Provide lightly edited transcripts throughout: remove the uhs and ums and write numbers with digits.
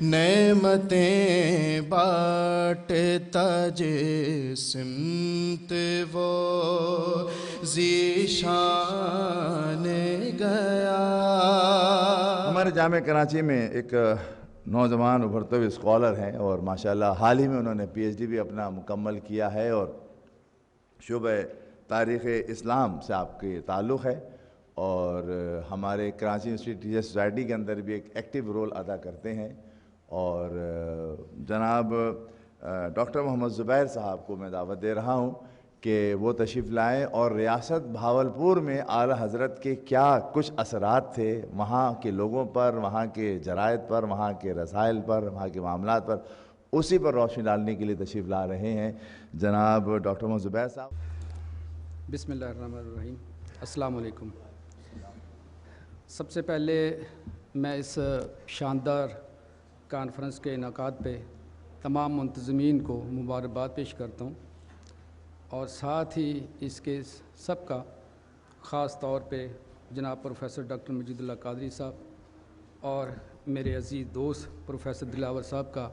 نعمتیں بانٹتا سمت وہ ذیشان گیا۔ ہمارے جامعہ کراچی میں ایک نوجوان ابھرتے ہوئے اسکالر ہیں اور ماشاءاللہ حال ہی میں انہوں نے پی ایچ ڈی بھی اپنا مکمل کیا ہے اور شعبہ تاریخ اسلام سے آپ کے تعلق ہے اور ہمارے کراچی یونیورسٹی ٹیچر سوسائٹی کے اندر بھی ایک ایکٹیو رول ادا کرتے ہیں۔ اور جناب ڈاکٹر محمد زبیر صاحب کو میں دعوت دے رہا ہوں کہ وہ تشریف لائیں اور ریاست بہاولپور میں اعلیٰ حضرت کے کیا کچھ اثرات تھے وہاں کے لوگوں پر، وہاں کے جرائد پر، وہاں کے رسائل پر، وہاں کے معاملات پر، اسی پر روشنی ڈالنے کے لیے تشریف لا رہے ہیں جناب ڈاکٹر محمد زبیر صاحب۔ بسم اللہ الرحمن الرحیم۔ السلام علیکم۔ سب سے پہلے میں اس شاندار کانفرنس کے انعقاد پہ تمام منتظمین کو مبارکباد پیش کرتا ہوں اور ساتھ ہی اس کے سب کا خاص طور پہ جناب پروفیسر ڈاکٹر مجید اللہ قادری صاحب اور میرے عزیز دوست پروفیسر دلاور صاحب کا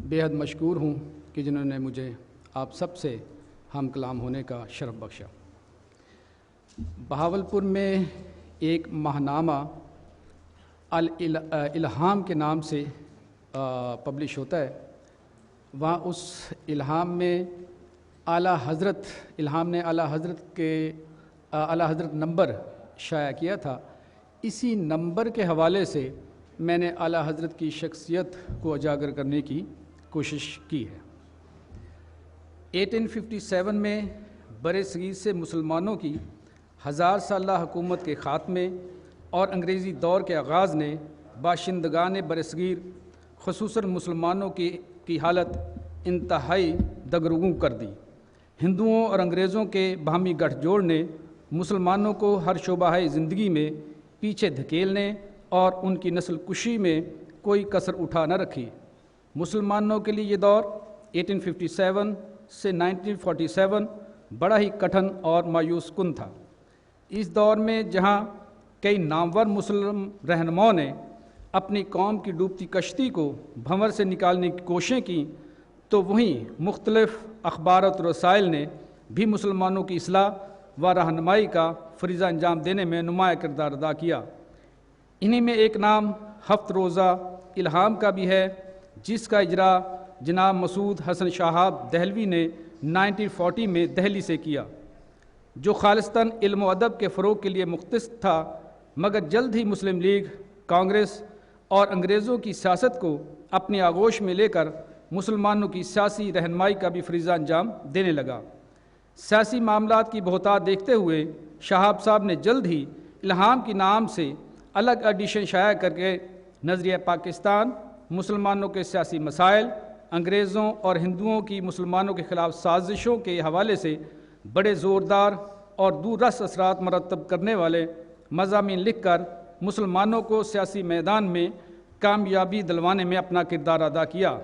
بے حد مشکور ہوں کہ جنہوں نے مجھے آپ سب سے ہم کلام ہونے کا شرف بخشا۔ بہاولپور میں ایک ماہنامہ الہام کے نام سے پبلش ہوتا ہے۔ وہاں اس الہام میں اعلیٰ حضرت نے اعلیٰ حضرت نمبر شائع کیا تھا۔ اسی نمبر کے حوالے سے میں نے اعلیٰ حضرت کی شخصیت کو اجاگر کرنے کی کوشش کی ہے۔ 1857 میں بر صغیر سے مسلمانوں کی 1000 سالہ حکومت کے خاتمے اور انگریزی دور کے آغاز نے باشندگان بر صغیر خصوصاً مسلمانوں کی حالت انتہائی دگرگوں کر دی۔ ہندوؤں اور انگریزوں کے باہمی گٹھ جوڑ نے مسلمانوں کو ہر شعبہ زندگی میں پیچھے دھکیلنے اور ان کی نسل کشی میں کوئی کسر اٹھا نہ رکھی۔ مسلمانوں کے لیے یہ دور 1857 سے 1947 بڑا ہی کٹھن اور مایوس کن تھا۔ اس دور میں جہاں کئی نامور مسلم رہنماؤں نے اپنی قوم کی ڈوبتی کشتی کو بھنور سے نکالنے کی کوششیں کیں تو وہیں مختلف اخبارات و رسائل نے بھی مسلمانوں کی اصلاح و رہنمائی کا فریضہ انجام دینے میں نمایاں کردار ادا کیا۔ انہی میں ایک نام ہفت روزہ الہام کا بھی ہے جس کا اجرا جناب مسعود حسن شہاب دہلوی نے 1940 میں دہلی سے کیا، جو خالصتاً علم و ادب کے فروغ کے لیے مختص تھا، مگر جلد ہی مسلم لیگ، کانگریس اور انگریزوں کی سیاست کو اپنی آغوش میں لے کر مسلمانوں کی سیاسی رہنمائی کا بھی فریضہ انجام دینے لگا۔ سیاسی معاملات کی بہتات دیکھتے ہوئے شہاب صاحب نے جلد ہی الہام کے نام سے الگ ایڈیشن شائع کر کے نظریہ پاکستان، مسلمانوں کے سیاسی مسائل، انگریزوں اور ہندوؤں کی مسلمانوں کے خلاف سازشوں کے حوالے سے بڑے زوردار اور دور رس اثرات مرتب کرنے والے مضامین لکھ کر مسلمانوں کو سیاسی میدان میں کامیابی دلوانے میں اپنا کردار ادا کیا۔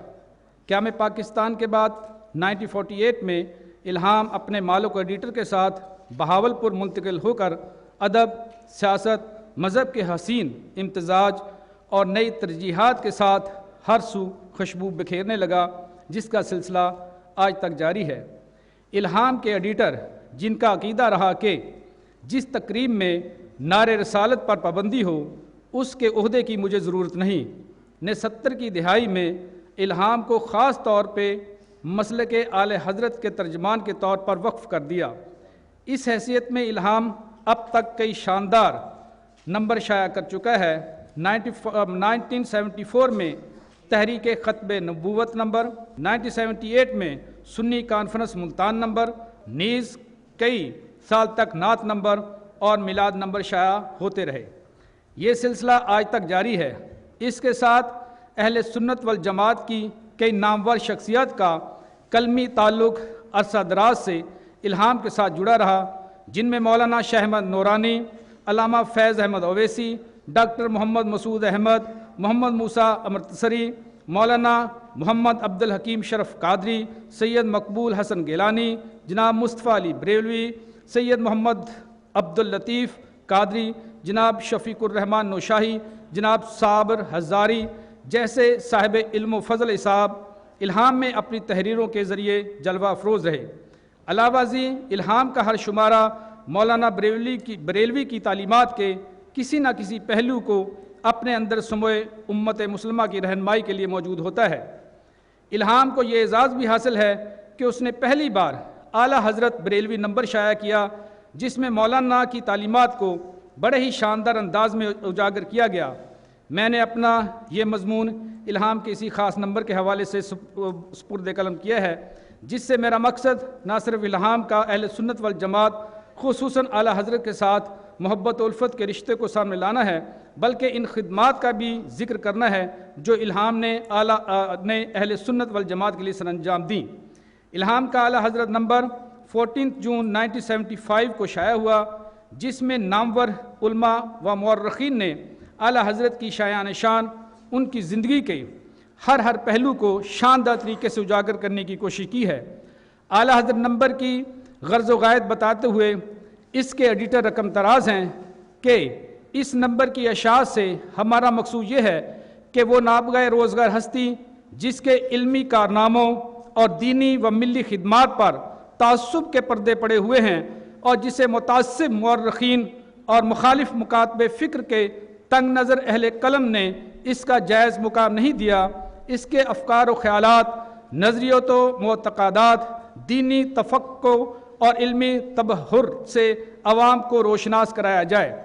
قیام پاکستان کے بعد 1948 میں الہام اپنے مالک ایڈیٹر کے ساتھ بہاولپور منتقل ہو کر ادب، سیاست، مذہب کے حسین امتزاج اور نئی ترجیحات کے ساتھ ہر سو خوشبو بکھیرنے لگا، جس کا سلسلہ آج تک جاری ہے۔ الہام کے ایڈیٹر، جن کا عقیدہ رہا کہ جس تقریب میں نعرے رسالت پر پابندی ہو اس کے عہدے کی مجھے ضرورت نہیں، نے 70 کی دہائی میں الہام کو خاص طور پہ مسلک اعلی حضرت کے ترجمان کے طور پر وقف کر دیا۔ اس حیثیت میں الہام اب تک کئی شاندار نمبر شائع کر چکا ہے۔ 1974 میں تحریک خطب نبوت نمبر، 1978 میں سنی کانفرنس ملتان نمبر، نیز کئی سال تک نعت نمبر اور میلاد نمبر شائع ہوتے رہے۔ یہ سلسلہ آج تک جاری ہے۔ اس کے ساتھ اہل سنت والجماعت کی کئی نامور شخصیات کا قلمی تعلق عرصہ دراز سے الہام کے ساتھ جڑا رہا، جن میں مولانا شاہ احمد نورانی، علامہ فیض احمد اویسی، ڈاکٹر محمد مسعود احمد، محمد موسیٰ امرتسری، مولانا محمد عبدالحکیم شرف قادری، سید مقبول حسن گیلانی، جناب مصطفیٰ علی بریلوی، سید محمد عبداللطیف قادری، جناب شفیق الرحمن نوشاہی، جناب صابر ہزاری، جیسے صاحب علم و فضل صاحب الہام میں اپنی تحریروں کے ذریعے جلوہ افروز رہے۔ علاوہ ازیں الہام کا ہر شمارہ مولانا بریلوی کی تعلیمات کے کسی نہ کسی پہلو کو اپنے اندر سموئے امت مسلمہ کی رہنمائی کے لیے موجود ہوتا ہے۔ الہام کو یہ اعزاز بھی حاصل ہے کہ اس نے پہلی بار اعلیٰ حضرت بریلوی نمبر شائع کیا، جس میں مولانا کی تعلیمات کو بڑے ہی شاندار انداز میں اجاگر کیا گیا۔ میں نے اپنا یہ مضمون الہام کے اسی خاص نمبر کے حوالے سے سپرد قلم کیا ہے، جس سے میرا مقصد نہ صرف الہام کا اہل سنت والجماعت خصوصاً اعلیٰ حضرت کے ساتھ محبت و الفت کے رشتے کو سامنے لانا ہے، بلکہ ان خدمات کا بھی ذکر کرنا ہے جو الہام نے اہل سنت والجماعت کے لیے سر انجام دیں۔ الہام کا اعلیٰ حضرت نمبر 14 جون 1975 کو شائع ہوا، جس میں نامور علماء و مورخین نے اعلیٰ حضرت کی شایان شان، ان کی زندگی کے ہر پہلو کو شاندار طریقے سے اجاگر کرنے کی کوشش کی ہے۔ اعلیٰ حضرت نمبر کی غرض و غایت بتاتے ہوئے اس کے ایڈیٹر رقم طراز ہیں کہ اس نمبر کی اشاعت سے ہمارا مقصود یہ ہے کہ وہ نابغہ روزگار ہستی جس کے علمی کارناموں اور دینی و ملی خدمات پر تعصب کے پردے پڑے ہوئے ہیں اور جسے متعصب مورخین اور مخالف مکاتب فکر کے تنگ نظر اہل قلم نے اس کا جائز مقام نہیں دیا، اس کے افکار و خیالات، نظریات و معتقدات، دینی تفقہ اور علمی تبحر سے عوام کو روشناس کرایا جائے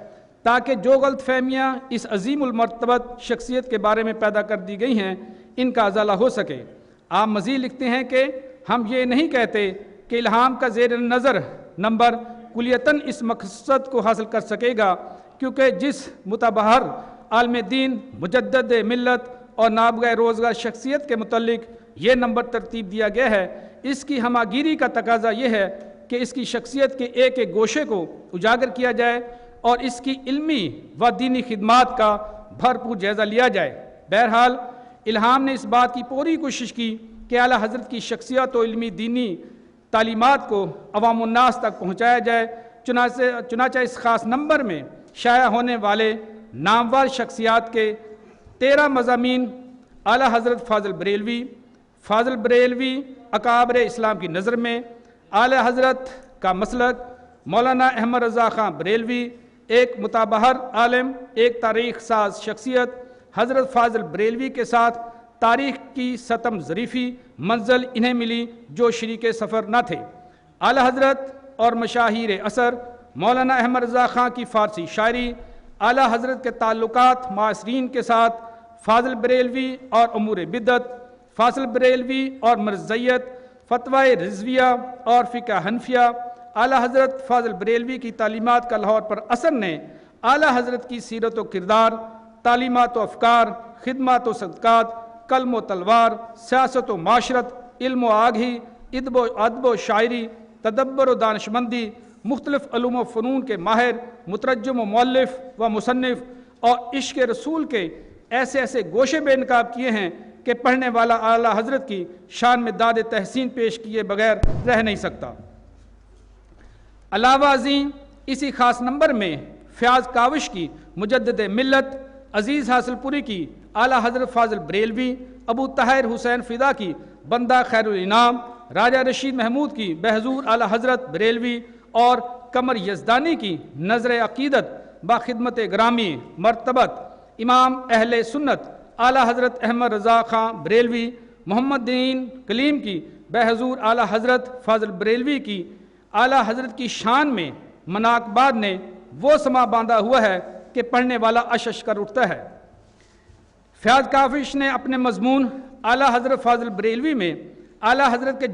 تاکہ جو غلط فہمیاں اس عظیم المرتبت شخصیت کے بارے میں پیدا کر دی گئی ہیں ان کا ازالہ ہو سکے۔ آپ مزید لکھتے ہیں کہ ہم یہ نہیں کہتے کہ الہام کا زیر نظر نمبر کلیتاً اس مقصد کو حاصل کر سکے گا، کیونکہ جس متبحر عالم دین، مجدد ملت اور نابغہ روزگار شخصیت کے متعلق یہ نمبر ترتیب دیا گیا ہے، اس کی ہماگیری کا تقاضا یہ ہے کہ اس کی شخصیت کے ایک ایک گوشے کو اجاگر کیا جائے اور اس کی علمی و دینی خدمات کا بھرپور جائزہ لیا جائے۔ بہرحال الہام نے اس بات کی پوری کوشش کی کہ اعلیٰ حضرت کی شخصیت و علمی دینی تعلیمات کو عوام الناس تک پہنچایا جائے۔ چنانچہ اس خاص نمبر میں شائع ہونے والے نامور شخصیات کے 13 مضامین اعلیٰ حضرت فاضل بریلوی اکابر اسلام کی نظر میں، اعلیٰ حضرت کا مسلک، مولانا احمد رضا خان بریلوی ایک متبحر عالم، ایک تاریخ ساز شخصیت، حضرت فاضل بریلوی کے ساتھ تاریخ کی ستم ظریفی منزل انہیں ملی جو شریک سفر نہ تھے۔ اعلیٰ حضرت اور مشاہیر اثر، مولانا احمد رضا خان کی فارسی شاعری، اعلیٰ حضرت کے تعلقات معاصرین کے ساتھ، فاضل بریلوی اور امور بدعت، فاضل بریلوی اور مرزیت، فتوی رضویہ اور فقہ حنفیہ، اعلیٰ حضرت فاضل بریلوی کی تعلیمات کا لاہور پر اثر نے اعلیٰ حضرت کی سیرت و کردار، تعلیمات و افکار، خدمات و صدقات، قلم و تلوار، سیاست و معاشرت، علم و آگہی، ادب و شاعری، تدبر و دانشمندی، مختلف علوم و فنون کے ماہر، مترجم و مؤلف و مصنف اور عشق رسول کے ایسے گوشے بے نقاب کیے ہیں کہ پڑھنے والا اعلیٰ حضرت کی شان میں داد تحسین پیش کیے بغیر رہ نہیں سکتا۔ علاوہ ازیں اسی خاص نمبر میں فیاض کاوش کی مجدد ملت، عزیز حاصل پوری کی اعلیٰ حضرت فاضل بریلوی، ابو طاہر حسین فدا کی بندہ خیر الانام، راجہ رشید محمود کی بحضور اعلیٰ حضرت بریلوی اور قمر یزدانی کی نظر عقیدت باخدمت گرامی مرتبت امام اہل سنت اعلیٰ حضرت احمد رضا خان بریلوی، محمد دین کلیم کی بحضور اعلیٰ حضرت فاضل بریلوی کی اعلیٰ حضرت کی شان میں مناقبات نے وہ سما باندھا ہوا ہے کہ پڑھنے والا اشش کر اٹھتا ہے۔ فیاض کاوش نے اپنے مضمون اعلیٰ حضرت فاضل بریلوی میں اعلیٰ حضرت کے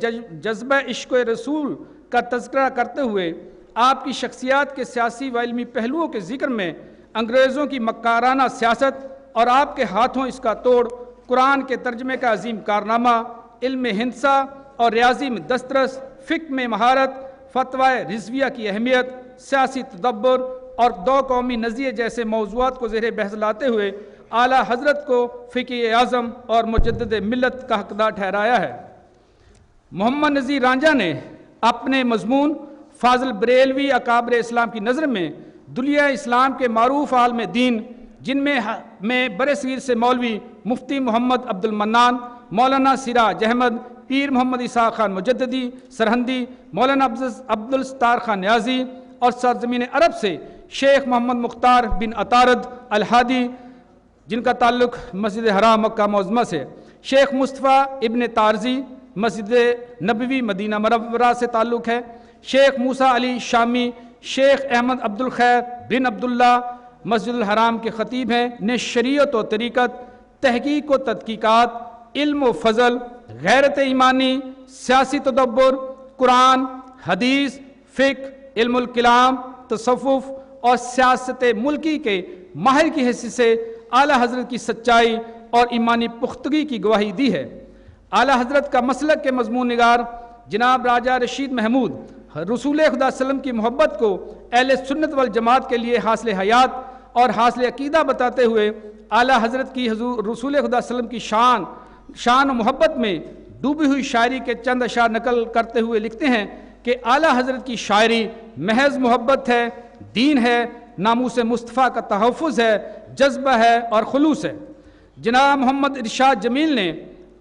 جذبہ عشق رسول کا تذکرہ کرتے ہوئے آپ کی شخصیات کے سیاسی و علمی پہلوؤں کے ذکر میں انگریزوں کی مکارانہ سیاست اور آپ کے ہاتھوں اس کا توڑ، قرآن کے ترجمے کا عظیم کارنامہ، علم ہندسہ اور ریاضی میں دسترس، فقہ میں مہارت، فتوی رضویہ کی اہمیت، سیاسی تدبر اور دو قومی نظریے جیسے موضوعات کو زیر بحث لاتے ہوئے اعلیٰ حضرت کو فقہ اعظم اور مجدد ملت کا حقدار ٹھہرایا ہے۔ محمد نذیر رانجھا نے اپنے مضمون فاضل بریلوی اکابر اسلام کی نظر میں دنیا اسلام کے معروف عالم دین جن میں برصغیر سے مولوی مفتی محمد عبد المنان، مولانا سراج احمد، پیر محمد اسحاق خان مجددی سرہندی، مولانا عبدالستار خان نیازی، اور سرزمین عرب سے شیخ محمد مختار بن عطارد الہادی جن کا تعلق مسجد حرام مکہ معظمہ سے، شیخ مصطفیٰ ابن تارزی مسجد نبوی مدینہ منورہ سے تعلق ہے، شیخ موسیٰ علی شامی، شیخ احمد عبدالخیر بن عبداللہ مسجد الحرام کے خطیب ہیں، نے شریعت و طریقت، تحقیق و تحقیقات، علم و فضل، غیرت ایمانی، سیاسی تدبر، قرآن، حدیث، فقہ، علم الکلام، تصوف اور سیاست ملکی کے ماہر کی حیثیت سے اعلیٰ حضرت کی سچائی اور ایمانی پختگی کی گواہی دی ہے۔ اعلیٰ حضرت کا مسلک کے مضمون نگار جناب راجہ رشید محمود رسول خدا صلی اللہ علیہ وسلم کی محبت کو اہل سنت والجماعت کے لیے حاصل حیات اور حاصل عقیدہ بتاتے ہوئے اعلیٰ حضرت کی حضور رسول خدا صلی اللہ علیہ وسلم کی شان و محبت میں ڈوبی ہوئی شاعری کے چند اشعار نقل کرتے ہوئے لکھتے ہیں کہ اعلیٰ حضرت کی شاعری محض محبت ہے، دین ہے، ناموس مصطفیٰ کا تحفظ ہے، جذبہ ہے اور خلوص ہے۔ جناب محمد ارشاد جمیل نے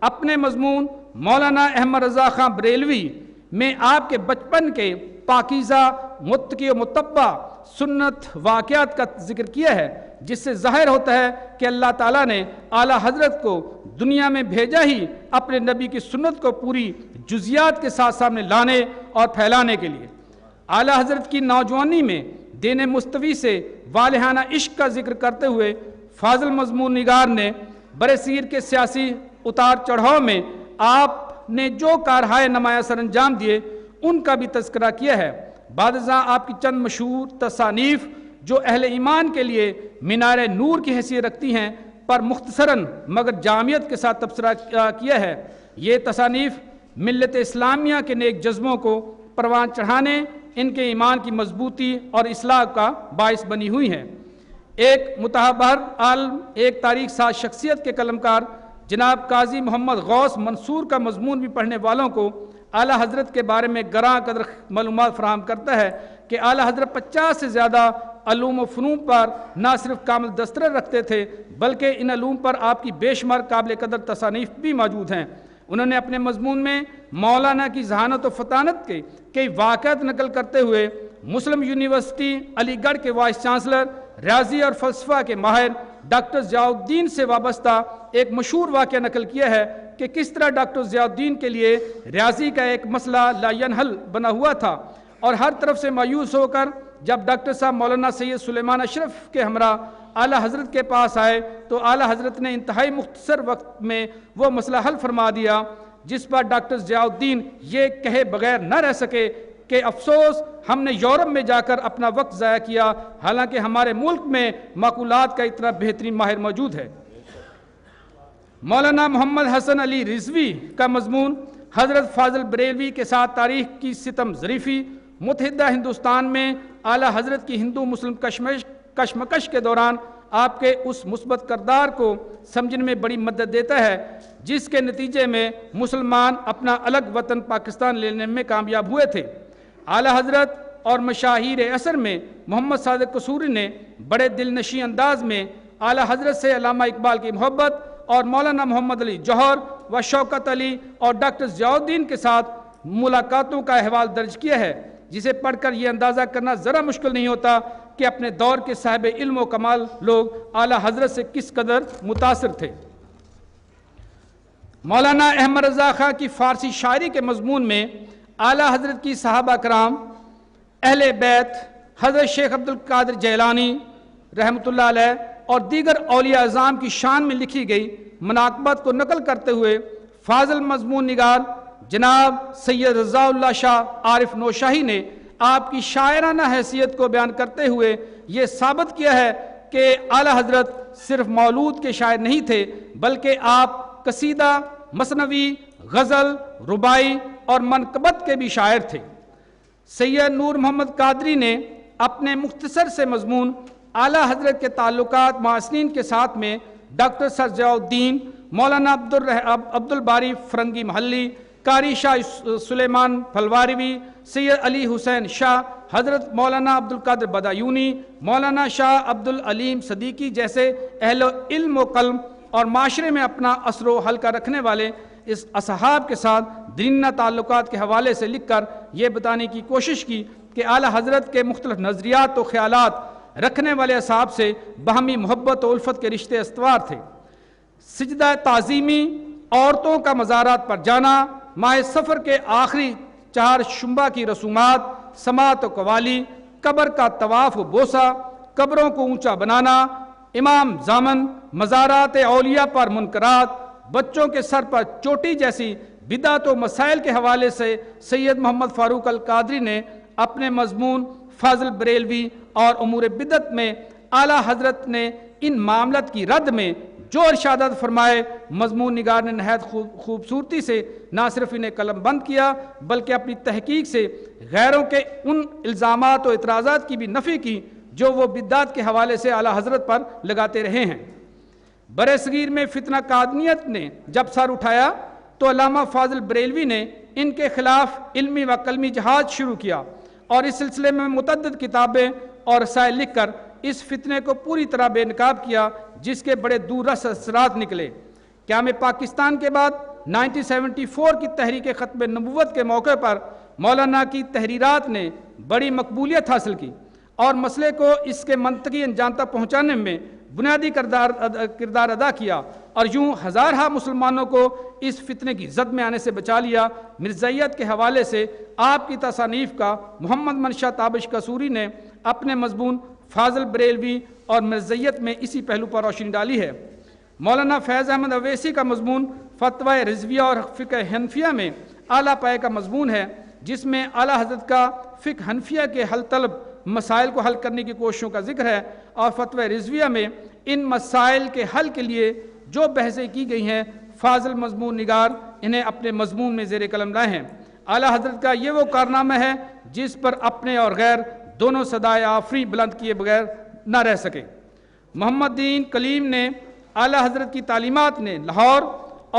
اپنے مضمون مولانا احمد رضا خان بریلوی میں آپ کے بچپن کے پاکیزہ متقی و متبع سنت واقعات کا ذکر کیا ہے، جس سے ظاہر ہوتا ہے کہ اللہ تعالیٰ نے اعلیٰ حضرت کو دنیا میں بھیجا ہی اپنے نبی کی سنت کو پوری جزیات کے ساتھ سامنے لانے اور پھیلانے کے لیے۔ اعلیٰ حضرت کی نوجوانی میں دین مستوی سے والہانہ عشق کا ذکر کرتے ہوئے فاضل مضمون نگار نے برصغیر کے سیاسی اتار چڑھاؤ میں آپ نے جو کارہائے نمایاں سر انجام دیے ان کا بھی تذکرہ کیا ہے۔ بعد ازاں آپ کی چند مشہور تصانیف جو اہل ایمان کے لیے مینار نور کی حیثیت رکھتی ہیں پر مختصراً مگر جامعیت کے ساتھ تبصرہ کیا ہے۔ یہ تصانیف ملت اسلامیہ کے نیک جذبوں کو پروان چڑھانے، ان کے ایمان کی مضبوطی اور اصلاح کا باعث بنی ہوئی ہیں۔ ایک متحبر عالم، ایک تاریخ ساز شخصیت کے قلمکار جناب قاضی محمد غوث منصور کا مضمون بھی پڑھنے والوں کو اعلیٰ حضرت کے بارے میں گراں قدر معلومات فراہم کرتا ہے کہ اعلیٰ حضرت 50 سے زیادہ علوم و فنون پر نہ صرف کامل دسترس رکھتے تھے بلکہ ان علوم پر آپ کی بے شمار قابل قدر تصانیف بھی موجود ہیں۔ انہوں نے اپنے مضمون میں مولانا کی ذہانت و فطانت کے کئی واقعات نقل کرتے ہوئے مسلم یونیورسٹی علی گڑھ کے وائس چانسلر، ریاضی اور فلسفہ کے ماہر ڈاکٹر ضیاء الدین سے وابستہ ایک مشہور واقعہ نقل کیا ہے کہ کس طرح ڈاکٹر ضیاء الدین کے لیے ریاضی کا ایک مسئلہ لا ینحل بنا ہوا تھا اور ہر طرف سے مایوس ہو کر جب ڈاکٹر صاحب مولانا سید سلیمان اشرف کے ہمراہ اعلیٰ حضرت کے پاس آئے تو اعلیٰ حضرت نے انتہائی مختصر وقت میں وہ مسئلہ حل فرما دیا، جس پر ڈاکٹر ضیاء الدین یہ کہے بغیر نہ رہ سکے کہ افسوس ہم نے یورپ میں جا کر اپنا وقت ضائع کیا، حالانکہ ہمارے ملک میں معقولات کا اتنا بہترین ماہر موجود ہے۔ مولانا محمد حسن علی رضوی کا مضمون حضرت فاضل بریلوی کے ساتھ تاریخ کی ستم ظریفی، متحدہ ہندوستان میں اعلیٰ حضرت کی ہندو مسلم کشمکش کے دوران آپ کے اس مثبت کردار کو سمجھنے میں بڑی مدد دیتا ہے، جس کے نتیجے میں مسلمان اپنا الگ وطن پاکستان لینے میں کامیاب ہوئے تھے۔ اعلیٰ حضرت اور مشاہیر عصر میں محمد صادق قصوری نے بڑے دل نشیں انداز میں اعلیٰ حضرت سے علامہ اقبال کی محبت اور مولانا محمد علی جوہر و شوکت علی اور ڈاکٹر ضیاء الدین کے ساتھ ملاقاتوں کا احوال درج کیا ہے، جسے پڑھ کر یہ اندازہ کرنا ذرا مشکل نہیں ہوتا کہ اپنے دور کے صاحب علم و کمال لوگ اعلیٰ حضرت سے کس قدر متاثر تھے۔ مولانا احمد رضا خان کی فارسی شاعری کے مضمون میں اعلیٰ حضرت کی صحابہ کرام، اہل بیت، حضرت شیخ عبد القادر جیلانی رحمۃ اللہ علیہ اور دیگر اولیاء اعظام کی شان میں لکھی گئی مناقبت کو نقل کرتے ہوئے فاضل مضمون نگار جناب سید رضا اللہ شاہ عارف نوشاہی نے آپ کی شاعرانہ حیثیت کو بیان کرتے ہوئے یہ ثابت کیا ہے کہ اعلیٰ حضرت صرف مولود کے شاعر نہیں تھے بلکہ آپ قصیدہ، مثنوی، غزل، ربائی اور منقبت کے بھی شاعر تھے۔ سید نور محمد قادری نے اپنے مختصر سے مضمون اعلیٰ حضرت کے تعلقات معاصرین کے ساتھ میں ڈاکٹر سر ضیاء الدین، مولانا عبد الباری فرنگی محلی، قاری شاہ سلیمان پھلواروی، سید علی حسین شاہ، حضرت مولانا عبدالقادر بدایونی، مولانا شاہ عبدالعلیم صدیقی جیسے اہل علم و قلم اور معاشرے میں اپنا اثر و حلقہ رکھنے والے اس اصحاب کے ساتھ دینہ تعلقات کے حوالے سے لکھ کر یہ بتانے کی کوشش کی کہ اعلیٰ حضرت کے مختلف نظریات و خیالات رکھنے والے اصحاب سے باہمی محبت و الفت کے رشتے استوار تھے۔ سجدہ تعظیمی، عورتوں کا مزارات پر جانا، ماہ سفر کے آخری 4 شنبہ کی رسومات، سماعت و قوالی، قبر کا طواف و بوسہ، قبروں کو اونچا بنانا، امام زامن، مزارات اولیاء پر منکرات، بچوں کے سر پر چوٹی جیسی بدعت و مسائل کے حوالے سے سید محمد فاروق القادری نے اپنے مضمون فاضل بریلوی اور امور بدعت میں اعلیٰ حضرت نے ان معاملات کی رد میں جو ارشادات فرمائے، مضمون نگار نے نہایت خوبصورتی سے نہ صرف انہیں قلم بند کیا بلکہ اپنی تحقیق سے غیروں کے ان الزامات و اعتراضات کی بھی نفی کی جو وہ بدعت کے حوالے سے اعلیٰ حضرت پر لگاتے رہے ہیں۔ برِ صغیر میں فتنہ قادنیت نے جب سر اٹھایا تو علامہ فاضل بریلوی نے ان کے خلاف علمی و قلمی جہاد شروع کیا اور اس سلسلے میں متعدد کتابیں اور رسائل لکھ کر اس فتنے کو پوری طرح بے نقاب کیا، جس کے بڑے دور رس اثرات نکلے۔ قیام پاکستان کے بعد 1974 کی تحریک ختم نبوت کے موقع پر مولانا کی تحریرات نے بڑی مقبولیت حاصل کی اور مسئلے کو اس کے منطقی انجام تک پہنچانے میں بنیادی کردار ادا کیا اور یوں ہزارہ مسلمانوں کو اس فتنے کی زد میں آنے سے بچا لیا۔ مرزائیت کے حوالے سے آپ کی تصانیف کا محمد منشا تابش قصوری نے اپنے مضمون فاضل بریلوی اور مرزائیت میں اسی پہلو پر روشنی ڈالی ہے۔ مولانا فیض احمد اویسی کا مضمون فتوی رضویہ اور فقہ حنفیہ میں اعلیٰ پائے کا مضمون ہے، جس میں اعلیٰ حضرت کا فقہ حنفیہ کے حل طلب مسائل کو حل کرنے کی کوششوں کا ذکر ہے اور فتوی رضویہ میں ان مسائل کے حل کے لیے جو بحثیں کی گئی ہیں فاضل مضمون نگار انہیں اپنے مضمون میں زیر قلم لائے ہیں۔ اعلیٰ حضرت کا یہ وہ کارنامہ ہے جس پر اپنے اور غیر دونوں صدائے آفریں بلند کیے بغیر نہ رہ سکے۔ محمد دین کلیم نے اعلیٰ حضرت کی تعلیمات نے لاہور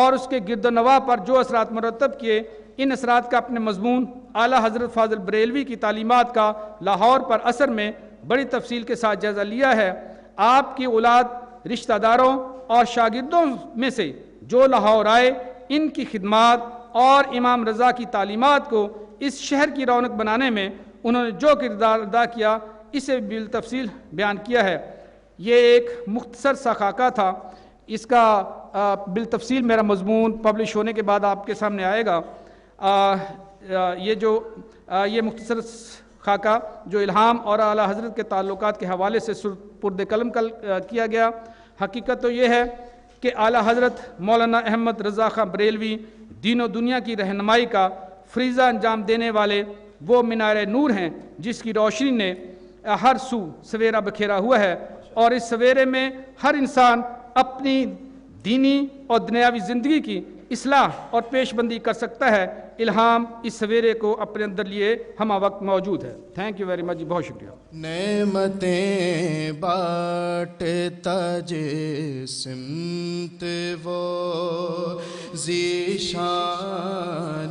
اور اس کے گرد و نواح پر جو اثرات مرتب کیے، ان اثرات کا اپنے مضمون اعلیٰ حضرت فاضل بریلوی کی تعلیمات کا لاہور پر اثر میں بڑی تفصیل کے ساتھ جائزہ لیا ہے۔ آپ کی اولاد، رشتہ داروں اور شاگردوں میں سے جو لاہور آئے، ان کی خدمات اور امام رضا کی تعلیمات کو اس شہر کی رونق بنانے میں انہوں نے جو کردار ادا کیا، اسے بالتفصیل بیان کیا ہے۔ یہ ایک مختصر سا خاکہ تھا، اس کا بالتفصیل میرا مضمون پبلش ہونے کے بعد آپ کے سامنے آئے گا۔ یہ مختصر خاکہ جو الہام اور اعلیٰ حضرت کے تعلقات کے حوالے سے سپرد قلم کیا گیا، حقیقت تو یہ ہے کہ اعلیٰ حضرت مولانا احمد رضا خان بریلوی دین و دنیا کی رہنمائی کا فریضہ انجام دینے والے وہ مینار نور ہیں جس کی روشنی نے ہر سو سویرا بکھیرا ہوا ہے، اور اس سویرے میں ہر انسان اپنی دینی اور دنیاوی زندگی کی اصلاح اور پیش بندی کر سکتا ہے۔ الہام اس سویرے کو اپنے اندر لیے ہمہ وقت موجود ہے۔ تھینک یو ویری مچ جی، بہت شکریہ۔ نعمتیں بانٹتا جسمت وہ ذیشان